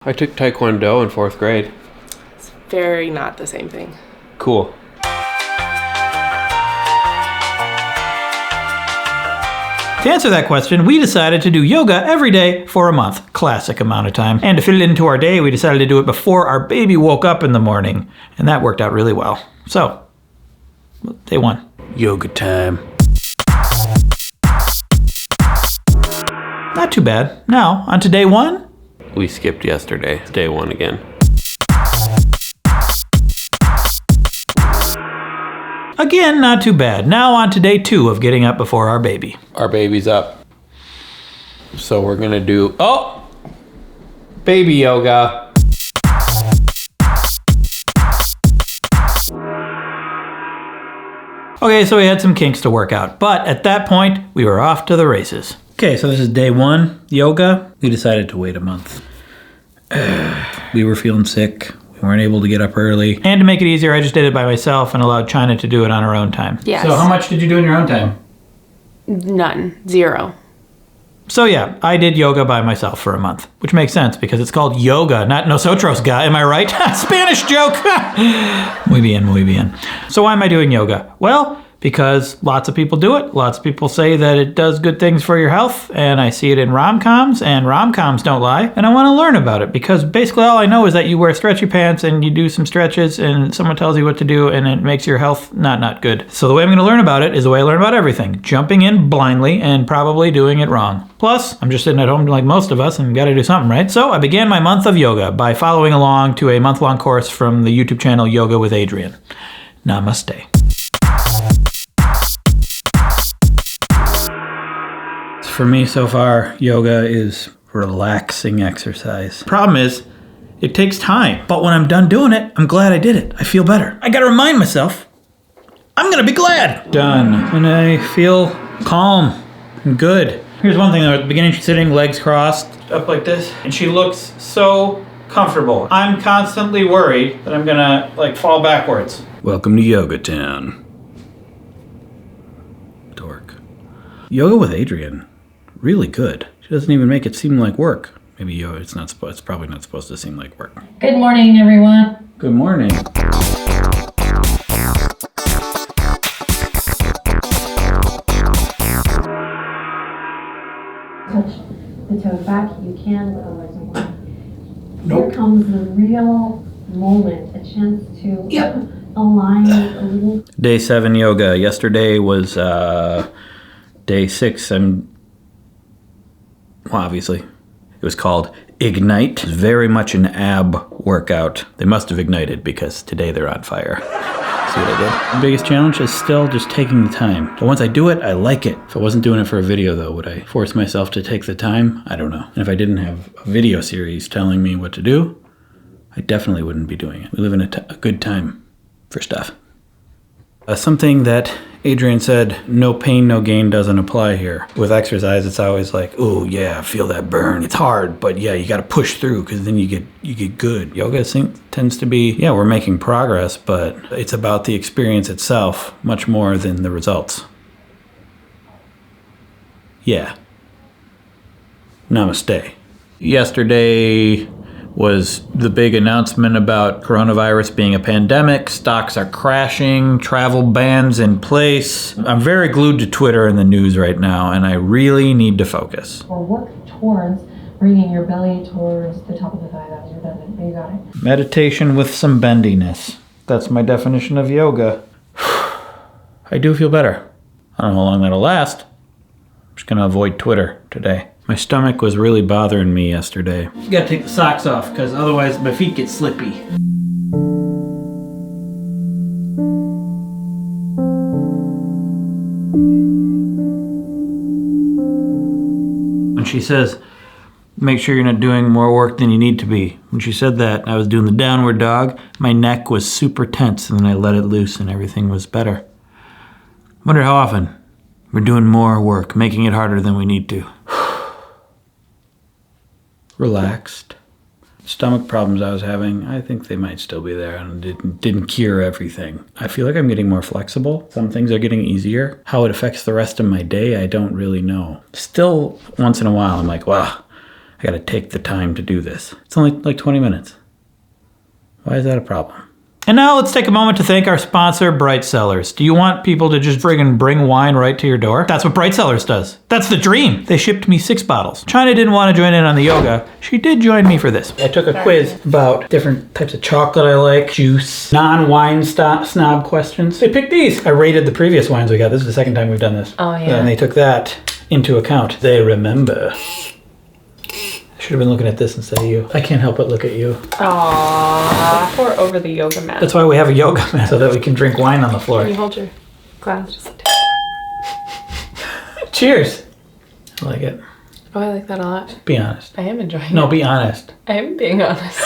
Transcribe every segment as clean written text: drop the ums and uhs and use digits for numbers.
I took Taekwondo in 4th grade. It's very not the same thing. Cool. To answer that question, we decided to do yoga every day for a month. Classic amount of time. And to fit it into our day, we decided to do it before our baby woke up in the morning. And that worked out really well. So, day 1. Yoga time. Not too bad. Now, on to day 1. We skipped yesterday. It's day 1 again. Again, not too bad. Now on to day 2 of getting up before our baby. Our baby's up. So we're gonna do, baby yoga. Okay, so we had some kinks to work out, but at that point, we were off to the races. Okay, so this is day 1, yoga. We decided to wait a month. We were feeling sick. We weren't able to get up early. And to make it easier, I just did it by myself and allowed China to do it on her own time. Yes. So how much did you do in your own time? None. 0. So yeah, I did yoga by myself for a month, which makes sense because it's called yoga, not nosotros, guy. Am I right? Spanish joke. Muy bien, muy bien. So why am I doing yoga? Well, because lots of people do it. Lots of people say that it does good things for your health, and I see it in rom-coms, and rom-coms don't lie, and I want to learn about it because basically all I know is that you wear stretchy pants and you do some stretches and someone tells you what to do and it makes your health not good. So the way I'm going to learn about it is the way I learn about everything, jumping in blindly and probably doing it wrong. Plus, I'm just sitting at home like most of us and got to do something, right? So I began my month of yoga by following along to a month-long course from the YouTube channel Yoga with Adriene. Namaste. For me so far, yoga is relaxing exercise. Problem is, it takes time. But when I'm done doing it, I'm glad I did it. I feel better. I gotta remind myself, I'm gonna be glad. Done. And I feel calm and good. Here's one thing though, at the beginning she's sitting, legs crossed, up like this, and she looks so comfortable. I'm constantly worried that I'm gonna fall backwards. Welcome to Yoga Town. Dork. Yoga with Adriene. Really good. She doesn't even make it seem like work. Maybe yoga, it's probably not supposed to seem like work. Good morning, everyone. Good morning. Touch the toes back. You can, but otherwise you won't. Nope. Here comes the real moment, a chance to align a little. Day 7 yoga. Yesterday was day 6 and well, obviously, it was called Ignite. It's very much an ab workout. They must have ignited because today they're on fire. See what I did? The biggest challenge is still just taking the time. But once I do it, I like it. If I wasn't doing it for a video though, would I force myself to take the time? I don't know. And if I didn't have a video series telling me what to do, I definitely wouldn't be doing it. We live in a good time for stuff. Something that Adriene said, no pain, no gain doesn't apply here. With exercise, it's always like, oh yeah, feel that burn. It's hard, but yeah, you gotta push through because then you get good. Yoga tends to be, yeah, we're making progress, but it's about the experience itself much more than the results. Yeah. Namaste. Yesterday was the big announcement about coronavirus being a pandemic. Stocks are crashing, travel bans in place. I'm very glued to Twitter and the news right now, and I really need to focus. Or work towards bringing your belly towards the top of the thigh. That was redundant, but you got it. Meditation with some bendiness. That's my definition of yoga. I do feel better. I don't know how long that'll last. I'm just gonna avoid Twitter today. My stomach was really bothering me yesterday. You gotta take the socks off, because otherwise my feet get slippy. When she says, make sure you're not doing more work than you need to be. When she said that, I was doing the downward dog. My neck was super tense, and then I let it loose, and everything was better. Wonder how often we're doing more work, making it harder than we need to. Relaxed. Stomach problems I was having, I think they might still be there and didn't cure everything. I feel like I'm getting more flexible. Some things are getting easier. How it affects the rest of my day, I don't really know. Still, once in a while, I'm like, wow, I gotta take the time to do this. It's only like 20 minutes. Why is that a problem? And now let's take a moment to thank our sponsor, Bright Cellars. Do you want people to just friggin' bring wine right to your door? That's what Bright Cellars does. That's the dream. They shipped me 6 bottles. China didn't want to join in on the yoga. She did join me for this. I took a quiz about different types of chocolate I like, juice, non-wine snob questions. They picked these. I rated the previous wines we got. This is the second time we've done this. Oh, yeah. And they took that into account. They remember. Should have been looking at this instead of you. I can't help but look at you. Aww. Pour over the yoga mat. That's why we have a yoga mat, so that we can drink wine on the floor. Can you hold your glass just like Cheers. I like it. Oh, I like that a lot. Be honest. I am enjoying No, it. be honest. I am being honest.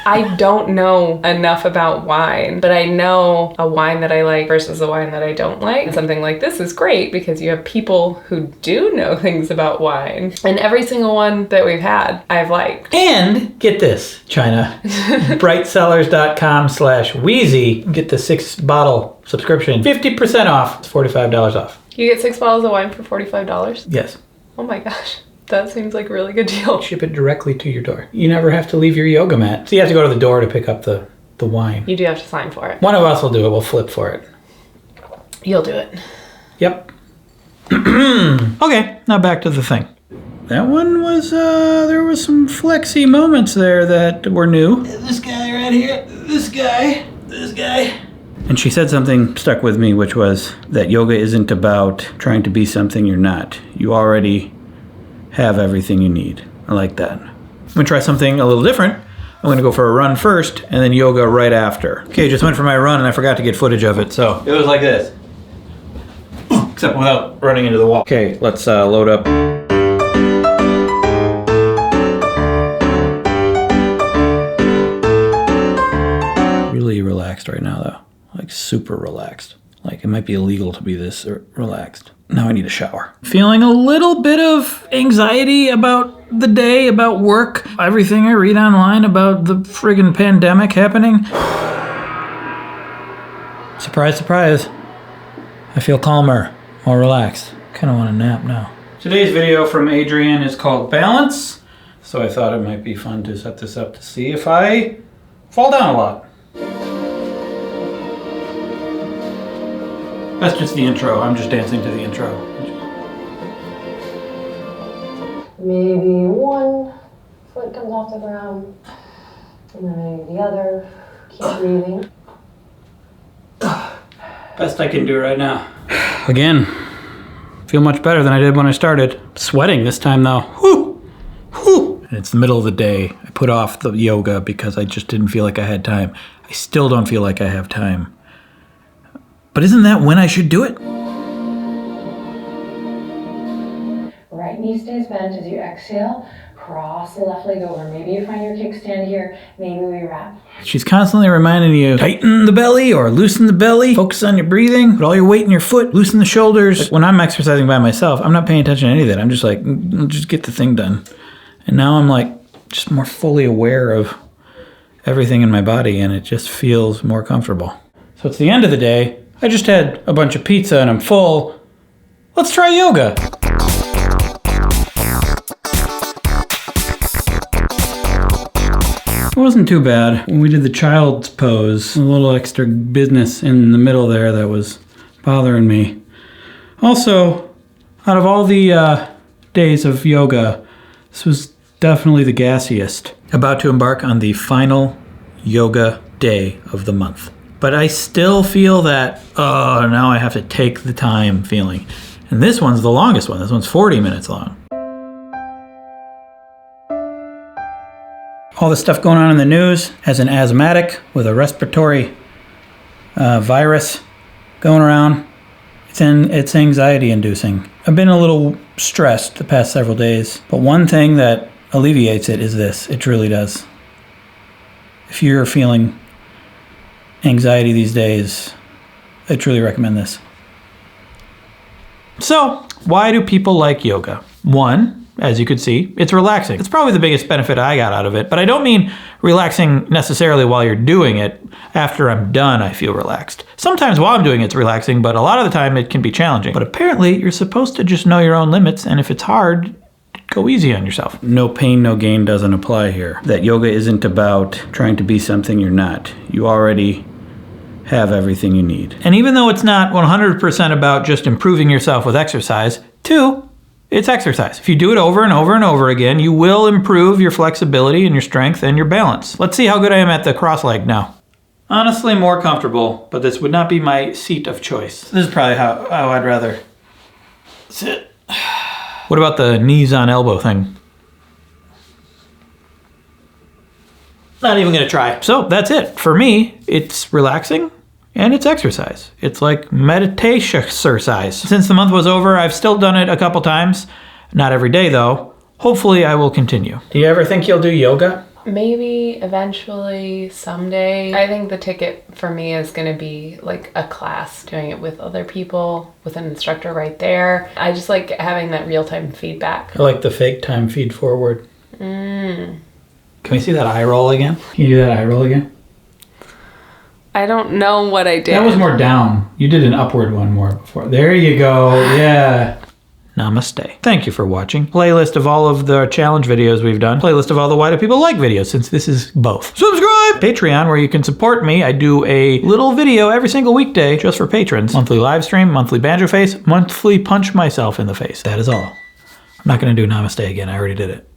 I don't know enough about wine, but I know a wine that I like versus a wine that I don't like. And something like this is great because you have people who do know things about wine. And every single one that we've had, I've liked. And get this, China. brightsellers.com/Wheezy. Get the 6-bottle subscription. 50% off. It's $45 off. You get 6 bottles of wine for $45? Yes. Oh my gosh. That seems like a really good deal. Ship it directly to your door. You never have to leave your yoga mat. So you have to go to the door to pick up the wine. You do have to sign for it. One of us will do it. We'll flip for it. You'll do it. Yep. Okay, now back to the thing. That one was, there was some flexy moments there that were new. This guy right here, this guy. And she said something stuck with me, which was that yoga isn't about trying to be something you're not. You already have everything you need. I like that. I'm gonna try something a little different. I'm gonna go for a run first and then yoga right after. Okay, just went for my run and I forgot to get footage of it, so it was like this. Except without running into the wall. Okay, let's load up. Really relaxed right now though. Like super relaxed. Like it might be illegal to be this relaxed. Now I need a shower. Feeling a little bit of anxiety about the day, about work, everything I read online about the friggin' pandemic happening. Surprise, surprise. I feel calmer, more relaxed. Kind of want a nap now. Today's video from Adriene is called Balance. So I thought it might be fun to set this up to see if I fall down a lot. That's just the intro. I'm just dancing to the intro. Maybe one foot comes off the ground, and then maybe the other. Keep breathing. Best I can do right now. Again, feel much better than I did when I started. Sweating this time though. Whew! Whew! And it's the middle of the day. I put off the yoga because I just didn't feel like I had time. I still don't feel like I have time. But isn't that when I should do it? Right knee stays bent as you exhale. Cross the left leg over. Maybe you find your kickstand here. Maybe we wrap. She's constantly reminding you, tighten the belly or loosen the belly. Focus on your breathing. Put all your weight in your foot. Loosen the shoulders. Like when I'm exercising by myself, I'm not paying attention to any of that. I'm just like, just get the thing done. And now I'm like, just more fully aware of everything in my body, and it just feels more comfortable. So it's the end of the day. I just had a bunch of pizza and I'm full. Let's try yoga. It wasn't too bad. When we did the child's pose, a little extra business in the middle there that was bothering me. Also, out of all the days of yoga, this was definitely the gassiest. About to embark on the final yoga day of the month. But I still feel that, oh, now I have to take the time feeling. And this one's the longest one. This one's 40 minutes long. All this stuff going on in the news. As an asthmatic with a respiratory virus going around, it's anxiety inducing. I've been a little stressed the past several days, but one thing that alleviates it is this. It truly does. If you're feeling anxiety these days, I truly recommend this. So, why do people like yoga? One, as you could see, it's relaxing. It's probably the biggest benefit I got out of it, but I don't mean relaxing necessarily while you're doing it. After I'm done, I feel relaxed. Sometimes while I'm doing it's relaxing, but a lot of the time it can be challenging. But apparently, you're supposed to just know your own limits, and if it's hard, Go easy on yourself. No pain, no gain doesn't apply here. That yoga isn't about trying to be something you're not. You already have everything you need. And even though it's not 100% about just improving yourself with exercise, 2, it's exercise. If you do it over and over and over again, you will improve your flexibility and your strength and your balance. Let's see how good I am at the cross leg now. Honestly, more comfortable, but this would not be my seat of choice. This is probably how I'd rather sit. What about the knees on elbow thing? Not even gonna try. So that's it. For me, it's relaxing and it's exercise. It's like meditation exercise. Since the month was over, I've still done it a couple times. Not every day though. Hopefully I will continue. Do you ever think you'll do yoga? Maybe eventually, someday. I think the ticket for me is going to be like a class, doing it with other people, with an instructor right there. I just like having that real-time feedback. I like the fake time feed forward. Can we see that eye roll again? Can you do that eye roll again? I don't know what I did. That was more down. You did an upward one more before. There you go. Yeah. Namaste. Thank you for watching. Playlist of all of the challenge videos we've done. Playlist of all the Why Do People Like videos, since this is both. Subscribe! Patreon, where you can support me. I do a little video every single weekday just for patrons. Monthly live stream, monthly banjo face, monthly punch myself in the face. That is all. I'm not going to do Namaste again. I already did it.